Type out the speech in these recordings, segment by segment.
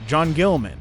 John Gilman,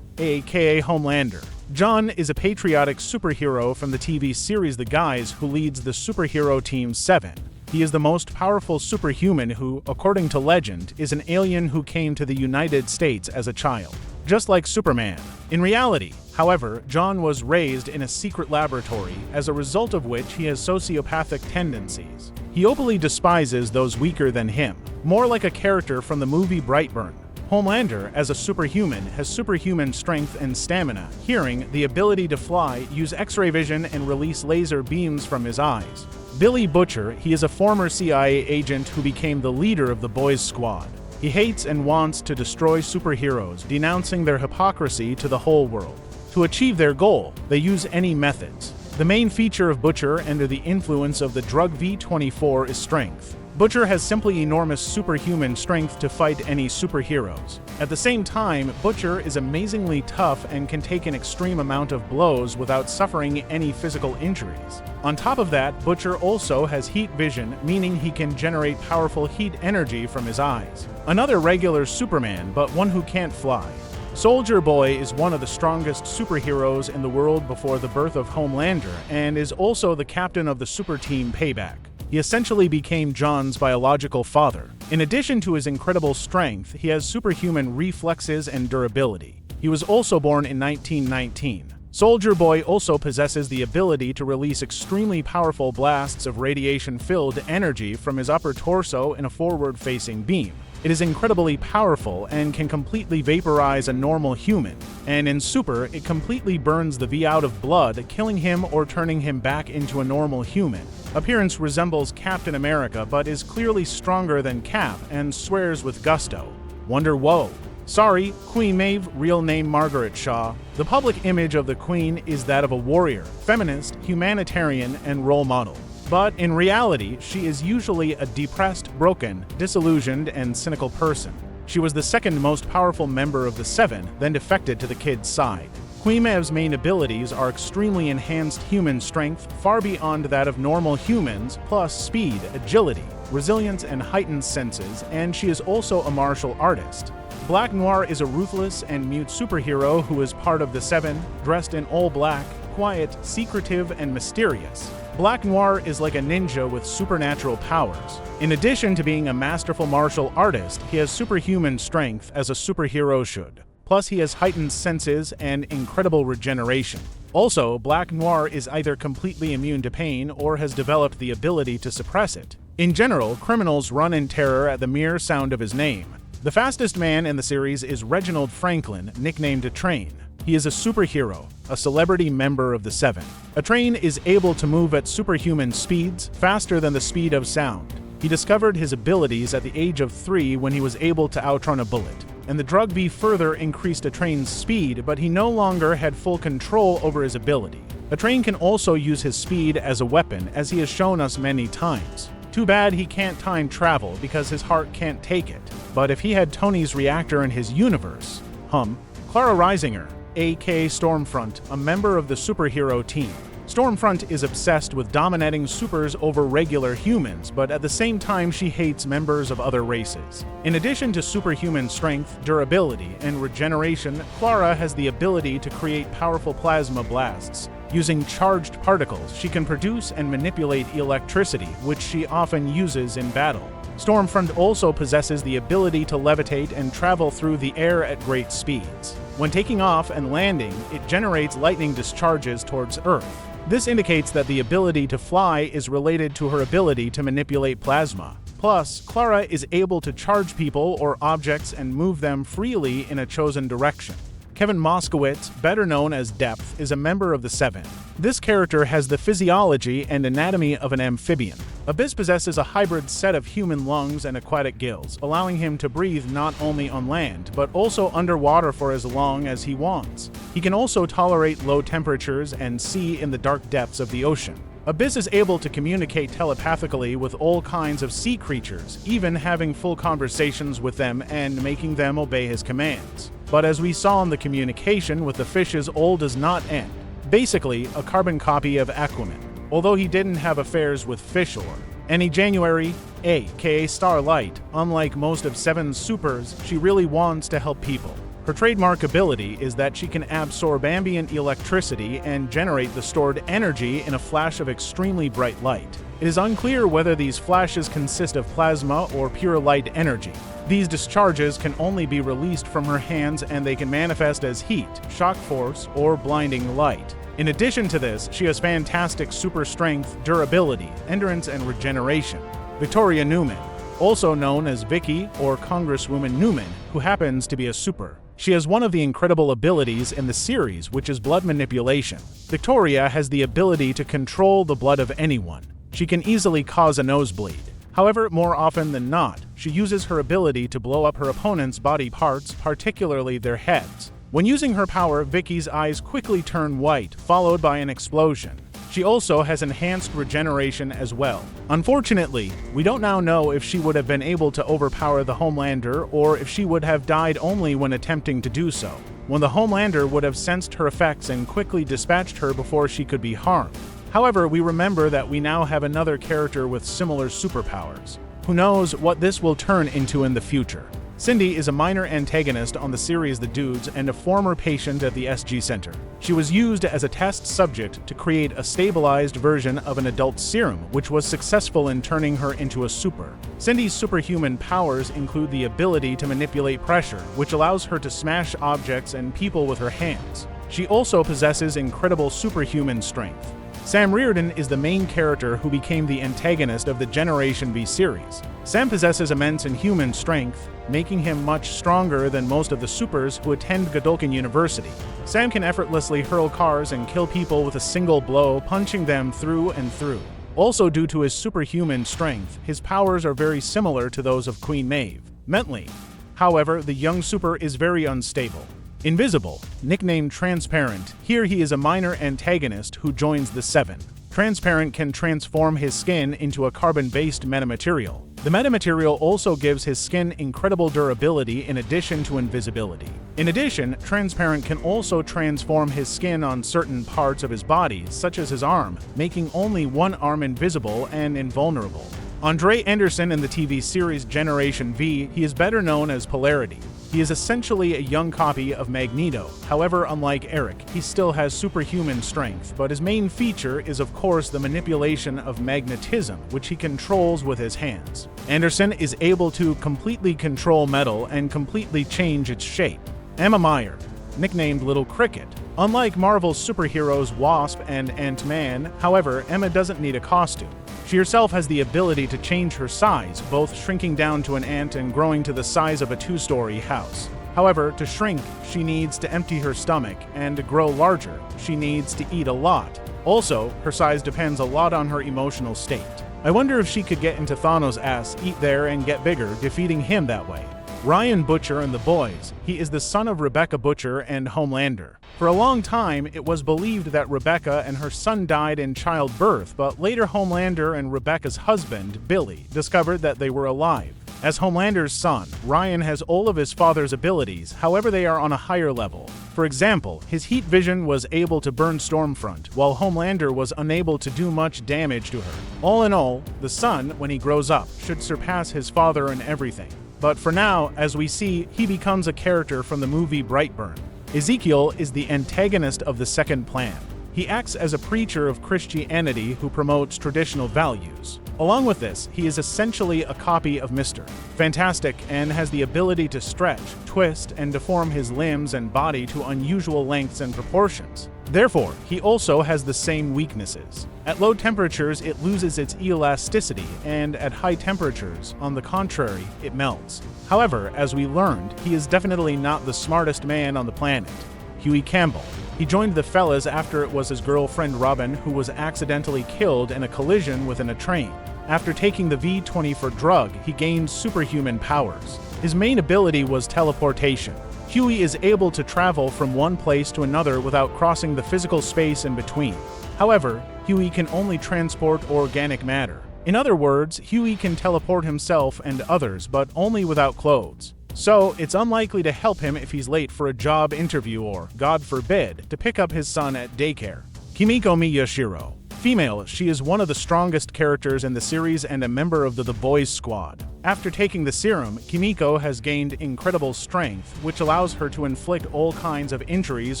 aka Homelander. John is a patriotic superhero from the TV series The Guys who leads the superhero Team 7. He is the most powerful superhuman who, according to legend, is an alien who came to the United States as a child, just like Superman. In reality, however, John was raised in a secret laboratory, as a result of which he has sociopathic tendencies. He openly despises those weaker than him, more like a character from the movie Brightburn. Homelander, as a superhuman, has superhuman strength and stamina, hearing, the ability to fly, use X-ray vision, and release laser beams from his eyes. Billy Butcher, he is a former CIA agent who became the leader of the Boys Squad. He hates and wants to destroy superheroes, denouncing their hypocrisy to the whole world. To achieve their goal, they use any methods. The main feature of Butcher, under the influence of the drug V24, is strength. Butcher has simply enormous superhuman strength to fight any superheroes. At the same time, Butcher is amazingly tough and can take an extreme amount of blows without suffering any physical injuries. On top of that, Butcher also has heat vision, meaning he can generate powerful heat energy from his eyes. Another regular Superman, but one who can't fly. Soldier Boy is one of the strongest superheroes in the world before the birth of Homelander, and is also the captain of the super team Payback. He essentially became John's biological father. In addition to his incredible strength, he has superhuman reflexes and durability. He was also born in 1919. Soldier Boy also possesses the ability to release extremely powerful blasts of radiation-filled energy from his upper torso in a forward-facing beam. It is incredibly powerful and can completely vaporize a normal human, and in Super, it completely burns the V out of blood, killing him or turning him back into a normal human. Appearance resembles Captain America but is clearly stronger than Cap and swears with gusto. Wonder Woe. Sorry, Queen Maeve, real name Margaret Shaw. The public image of the Queen is that of a warrior, feminist, humanitarian, and role model. But in reality, she is usually a depressed, broken, disillusioned, and cynical person. She was the second most powerful member of the Seven, then defected to the Kid's side. Queen Maeve's main abilities are extremely enhanced human strength, far beyond that of normal humans, plus speed, agility, resilience, and heightened senses, and she is also a martial artist. Black Noir is a ruthless and mute superhero who is part of the Seven, dressed in all black, quiet, secretive, and mysterious. Black Noir is like a ninja with supernatural powers. In addition to being a masterful martial artist, he has superhuman strength as a superhero should. Plus, he has heightened senses and incredible regeneration. Also, Black Noir is either completely immune to pain or has developed the ability to suppress it. In general, criminals run in terror at the mere sound of his name. The fastest man in the series is Reginald Franklin, nicknamed Train. He is a superhero, a celebrity member of the Seven. A Train is able to move at superhuman speeds, faster than the speed of sound. He discovered his abilities at the age of 3 when he was able to outrun a bullet, and the drug V further increased A Train's speed, but he no longer had full control over his ability. A Train can also use his speed as a weapon, as he has shown us many times. Too bad he can't time travel because his heart can't take it. But if he had Tony's reactor in his universe, Clara Risinger, aka Stormfront, a member of the superhero team. Stormfront is obsessed with dominating supers over regular humans, but at the same time she hates members of other races. In addition to superhuman strength, durability, and regeneration, Clara has the ability to create powerful plasma blasts. Using charged particles, she can produce and manipulate electricity, which she often uses in battle. Stormfront also possesses the ability to levitate and travel through the air at great speeds. When taking off and landing, it generates lightning discharges towards Earth. This indicates that the ability to fly is related to her ability to manipulate plasma. Plus, Clara is able to charge people or objects and move them freely in a chosen direction. Kevin Moskowitz, better known as Depth, is a member of the Seven. This character has the physiology and anatomy of an amphibian. Abyss possesses a hybrid set of human lungs and aquatic gills, allowing him to breathe not only on land, but also underwater for as long as he wants. He can also tolerate low temperatures and see in the dark depths of the ocean. Abyss is able to communicate telepathically with all kinds of sea creatures, even having full conversations with them and making them obey his commands. But as we saw in the communication with the fishes, all does not end. Basically, a carbon copy of Aquaman, although he didn't have affairs with Fishor. Any January, aka Starlight, unlike most of Seven's supers, she really wants to help people. Her trademark ability is that she can absorb ambient electricity and generate the stored energy in a flash of extremely bright light. It is unclear whether these flashes consist of plasma or pure light energy. These discharges can only be released from her hands, and they can manifest as heat, shock force, or blinding light. In addition to this, she has fantastic super strength, durability, endurance, and regeneration. Victoria Newman, also known as Vicky or Congresswoman Newman, who happens to be a super. She has one of the incredible abilities in the series, which is blood manipulation. Victoria has the ability to control the blood of anyone. She can easily cause a nosebleed. However, more often than not, she uses her ability to blow up her opponent's body parts, particularly their heads. When using her power, Vicky's eyes quickly turn white, followed by an explosion. She also has enhanced regeneration as well. Unfortunately, we don't now know if she would have been able to overpower the Homelander or if she would have died only when attempting to do so, when the Homelander would have sensed her effects and quickly dispatched her before she could be harmed. However, we remember that we now have another character with similar superpowers. Who knows what this will turn into in the future? Cindy is a minor antagonist on the series The Dudes and a former patient at the SG Center. She was used as a test subject to create a stabilized version of an adult serum, which was successful in turning her into a super. Cindy's superhuman powers include the ability to manipulate pressure, which allows her to smash objects and people with her hands. She also possesses incredible superhuman strength. Sam Reardon is the main character who became the antagonist of the Generation V series. Sam possesses immense inhuman strength, making him much stronger than most of the supers who attend Godolkin University. Sam can effortlessly hurl cars and kill people with a single blow, punching them through and through. Also, due to his superhuman strength, his powers are very similar to those of Queen Maeve. Mentally, however, the young super is very unstable. Invisible, nicknamed Transparent, here he is a minor antagonist who joins the Seven. Transparent can transform his skin into a carbon-based metamaterial. The metamaterial also gives his skin incredible durability in addition to invisibility. In addition, Transparent can also transform his skin on certain parts of his body, such as his arm, making only one arm invisible and invulnerable. Andre Anderson in the TV series Generation V, he is better known as Polarity. He is essentially a young copy of Magneto. However, unlike Eric, he still has superhuman strength, but his main feature is of course the manipulation of magnetism, which he controls with his hands. Anderson is able to completely control metal and completely change its shape. Emma Meyer, nicknamed Little Cricket. Unlike Marvel's superheroes Wasp and Ant-Man, however, Emma doesn't need a costume. She herself has the ability to change her size, both shrinking down to an ant and growing to the size of a two-story house. However, to shrink, she needs to empty her stomach, and to grow larger, she needs to eat a lot. Also, her size depends a lot on her emotional state. I wonder if she could get into Thanos' ass, eat there, and get bigger, defeating him that way. Ryan Butcher and the Boys. He is the son of Rebecca Butcher and Homelander. For a long time, it was believed that Rebecca and her son died in childbirth, but later Homelander and Rebecca's husband, Billy, discovered that they were alive. As Homelander's son, Ryan has all of his father's abilities, however they are on a higher level. For example, his heat vision was able to burn Stormfront, while Homelander was unable to do much damage to her. All in all, the son, when he grows up, should surpass his father in everything. But for now, as we see, he becomes a character from the movie Brightburn. Ezekiel is the antagonist of the Second Plan. He acts as a preacher of Christianity who promotes traditional values. Along with this, he is essentially a copy of Mr. Fantastic and has the ability to stretch, twist, and deform his limbs and body to unusual lengths and proportions. Therefore, he also has the same weaknesses. At low temperatures, it loses its elasticity, and at high temperatures, on the contrary, it melts. However, as we learned, he is definitely not the smartest man on the planet. Huey Campbell. He joined the fellas after it was his girlfriend Robin who was accidentally killed in a collision within a train. After taking the V-24 drug, he gained superhuman powers. His main ability was teleportation. Huey is able to travel from one place to another without crossing the physical space in between. However, Huey can only transport organic matter. In other words, Huey can teleport himself and others, but only without clothes. So, it's unlikely to help him if he's late for a job interview or, God forbid, to pick up his son at daycare. Kimiko Miyashiro. Female, she is one of the strongest characters in the series and a member of the Boys Squad. After taking the serum, Kimiko has gained incredible strength, which allows her to inflict all kinds of injuries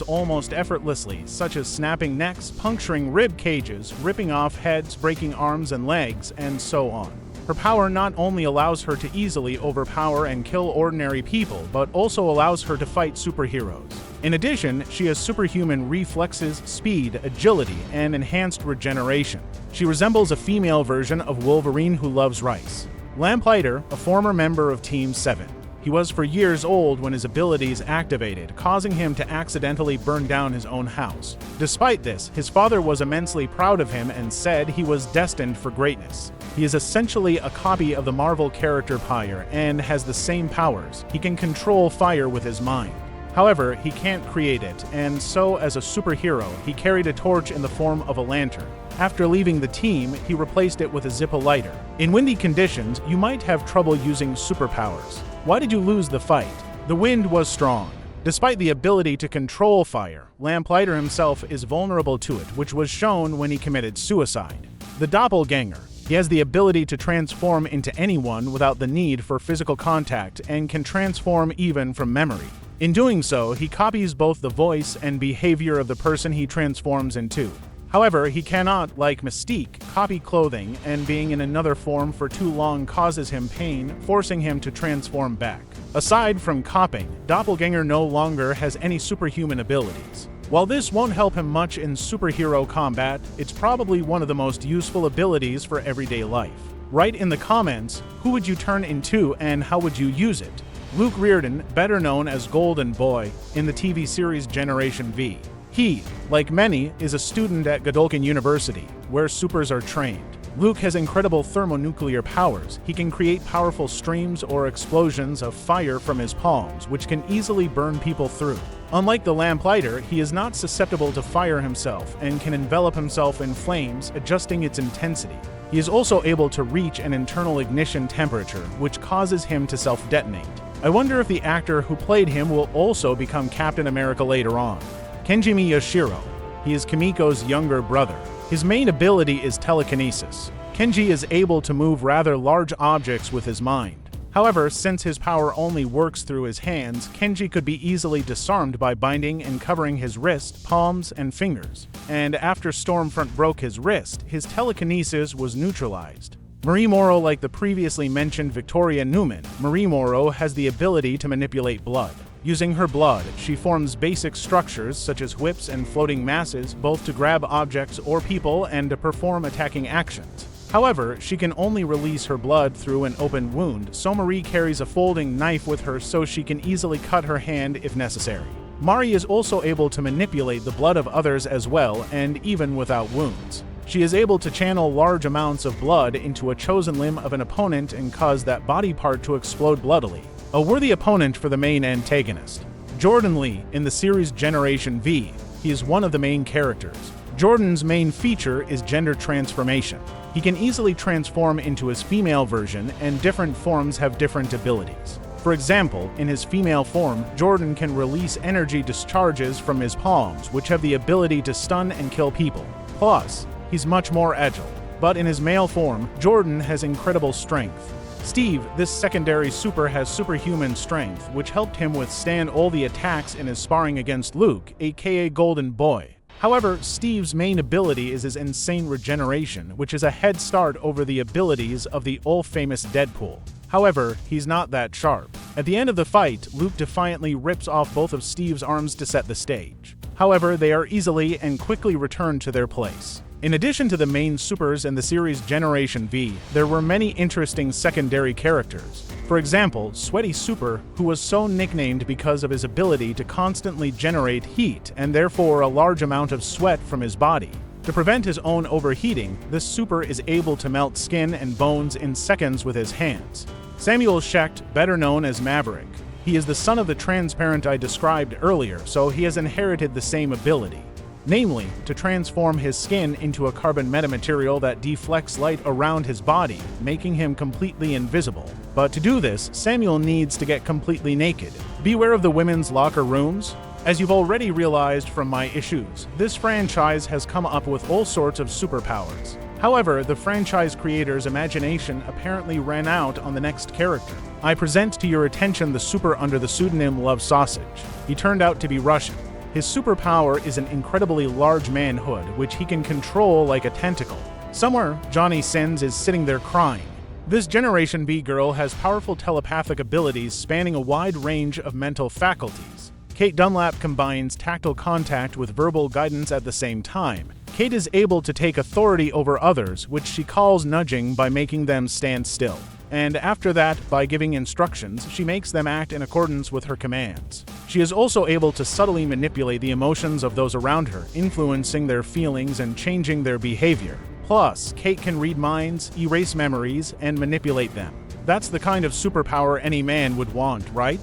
almost effortlessly, such as snapping necks, puncturing rib cages, ripping off heads, breaking arms and legs, and so on. Her power not only allows her to easily overpower and kill ordinary people, but also allows her to fight superheroes. In addition, she has superhuman reflexes, speed, agility, and enhanced regeneration. She resembles a female version of Wolverine who loves rice. Lamplighter, a former member of Team 7. He was for years old when his abilities activated, causing him to accidentally burn down his own house. Despite this, his father was immensely proud of him and said he was destined for greatness. He is essentially a copy of the Marvel character Pyre and has the same powers. He can control fire with his mind. However, he can't create it, and so as a superhero, he carried a torch in the form of a lantern. After leaving the team, he replaced it with a Zippo lighter. In windy conditions, you might have trouble using superpowers. Why did you lose the fight? The wind was strong. Despite the ability to control fire, Lamplighter himself is vulnerable to it, which was shown when he committed suicide. The Doppelganger. He has the ability to transform into anyone without the need for physical contact and can transform even from memory. In doing so, he copies both the voice and behavior of the person he transforms into. However, he cannot, like Mystique, copy clothing, and being in another form for too long causes him pain, forcing him to transform back. Aside from copying, Doppelganger no longer has any superhuman abilities. While this won't help him much in superhero combat, it's probably one of the most useful abilities for everyday life. Write in the comments, who would you turn into and how would you use it? Luke Reardon, better known as Golden Boy, in the TV series Generation V. He, like many, is a student at Godolphin University, where supers are trained. Luke has incredible thermonuclear powers. He can create powerful streams or explosions of fire from his palms, which can easily burn people through. Unlike the Lamplighter, he is not susceptible to fire himself and can envelop himself in flames, adjusting its intensity. He is also able to reach an internal ignition temperature, which causes him to self-detonate. I wonder if the actor who played him will also become Captain America later on. Kenji Miyashiro. He is Kimiko's younger brother. His main ability is telekinesis. Kenji is able to move rather large objects with his mind. However, since his power only works through his hands, Kenji could be easily disarmed by binding and covering his wrist, palms, and fingers. And after Stormfront broke his wrist, his telekinesis was neutralized. Marie Morrow, like the previously mentioned Victoria Newman, Marie Morrow has the ability to manipulate blood. Using her blood, she forms basic structures such as whips and floating masses, both to grab objects or people and to perform attacking actions. However, she can only release her blood through an open wound, so Marie carries a folding knife with her so she can easily cut her hand if necessary. Mari is also able to manipulate the blood of others as well, and even without wounds. She is able to channel large amounts of blood into a chosen limb of an opponent and cause that body part to explode bloodily. A worthy opponent for the main antagonist. Jordan Lee, in the series Generation V, he is one of the main characters. Jordan's main feature is gender transformation. He can easily transform into his female version, and different forms have different abilities. For example, in his female form, Jordan can release energy discharges from his palms, which have the ability to stun and kill people. Plus, he's much more agile. But in his male form, Jordan has incredible strength. Steve, this secondary super, has superhuman strength, which helped him withstand all the attacks in his sparring against Luke, aka Golden Boy. However, Steve's main ability is his insane regeneration, which is a head start over the abilities of the all-famous Deadpool. However, he's not that sharp. At the end of the fight, Luke defiantly rips off both of Steve's arms to set the stage. However, they are easily and quickly returned to their place. In addition to the main supers in the series Generation V, there were many interesting secondary characters. For example, Sweaty Super, who was so nicknamed because of his ability to constantly generate heat and therefore a large amount of sweat from his body. To prevent his own overheating, this super is able to melt skin and bones in seconds with his hands. Samuel Schecht, better known as Maverick. He is the son of the transparent I described earlier, so he has inherited the same ability. Namely, to transform his skin into a carbon metamaterial that deflects light around his body, making him completely invisible. But to do this, Samuel needs to get completely naked. Beware of the women's locker rooms. As you've already realized from my issues, this franchise has come up with all sorts of superpowers. However, the franchise creator's imagination apparently ran out on the next character. I present to your attention the super under the pseudonym Love Sausage. He turned out to be Russian. His superpower is an incredibly large manhood, which he can control like a tentacle. Somewhere, Johnny Sins is sitting there crying. This Generation B girl has powerful telepathic abilities spanning a wide range of mental faculties. Kate Dunlap combines tactile contact with verbal guidance at the same time. Kate is able to take authority over others, which she calls nudging by making them stand still. And after that, by giving instructions, she makes them act in accordance with her commands. She is also able to subtly manipulate the emotions of those around her, influencing their feelings and changing their behavior. Plus, Kate can read minds, erase memories, and manipulate them. That's the kind of superpower any man would want, right?